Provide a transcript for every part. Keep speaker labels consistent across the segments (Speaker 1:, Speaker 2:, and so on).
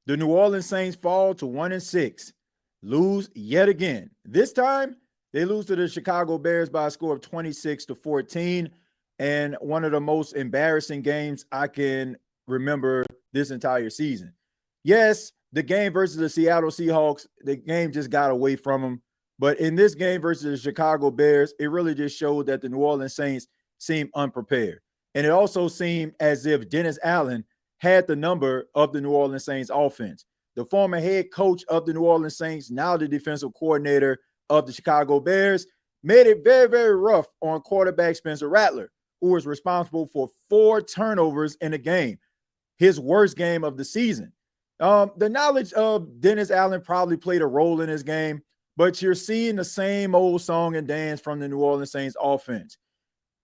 Speaker 1: The New Orleans Saints fall to 1-6, lose yet again. This time, they lose to the Chicago Bears by a score of 26-14, and one of the most embarrassing games I can remember this entire season. Yes, the game versus the Seattle Seahawks, the game just got away from them. But in this game versus the Chicago Bears, it really just showed that the New Orleans Saints seemed unprepared. And it also seemed as if Dennis Allen had the number of the New Orleans Saints offense. The former head coach of the New Orleans Saints, now the defensive coordinator of the Chicago Bears, made it very, very rough on quarterback Spencer Rattler, who was responsible for 4 turnovers in the game, his worst game of the season. The knowledge of Dennis Allen probably played a role in this game, but you're seeing the same old song and dance from the New Orleans Saints offense.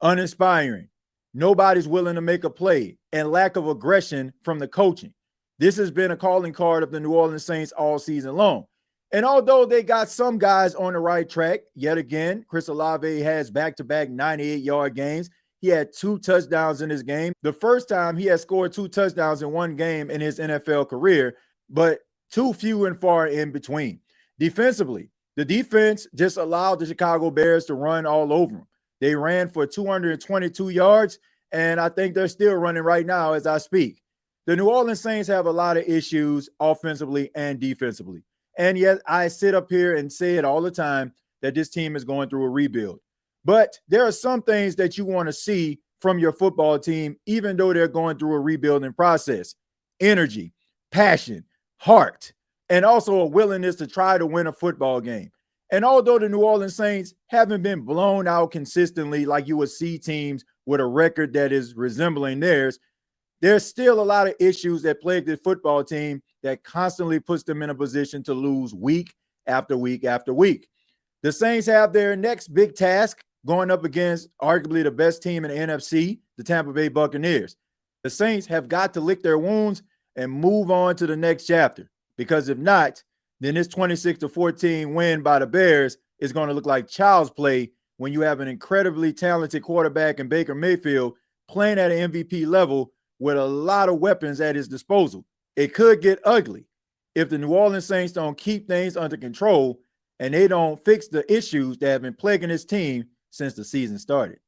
Speaker 1: Uninspiring. Nobody's willing to make a play, and lack of aggression from the coaching. This has been a calling card of the New Orleans Saints all season long. And although they got some guys on the right track, yet again, Chris Olave has back-to-back 98-yard games. He had 2 touchdowns in this game. The first time he had scored 2 touchdowns in one game in his NFL career, but too few and far in between. Defensively, the defense just allowed the Chicago Bears to run all over them. They ran for 222 yards, and I think they're still running right now as I speak. The New Orleans Saints have a lot of issues offensively and defensively. And yet I sit up here and say it all the time that this team is going through a rebuild. But there are some things that you want to see from your football team, even though they're going through a rebuilding process. Energy, passion, heart, and also a willingness to try to win a football game. And although the New Orleans Saints haven't been blown out consistently like you would see teams with a record that is resembling theirs, there's still a lot of issues that plague the football team that constantly puts them in a position to lose week after week after week. The Saints have their next big task going up against arguably the best team in the NFC, the Tampa Bay Buccaneers. The Saints have got to lick their wounds and move on to the next chapter, because if not, then this 26-14 win by the Bears is going to look like child's play when you have an incredibly talented quarterback in Baker Mayfield playing at an MVP level with a lot of weapons at his disposal. It could get ugly if the New Orleans Saints don't keep things under control and they don't fix the issues that have been plaguing this team since the season started.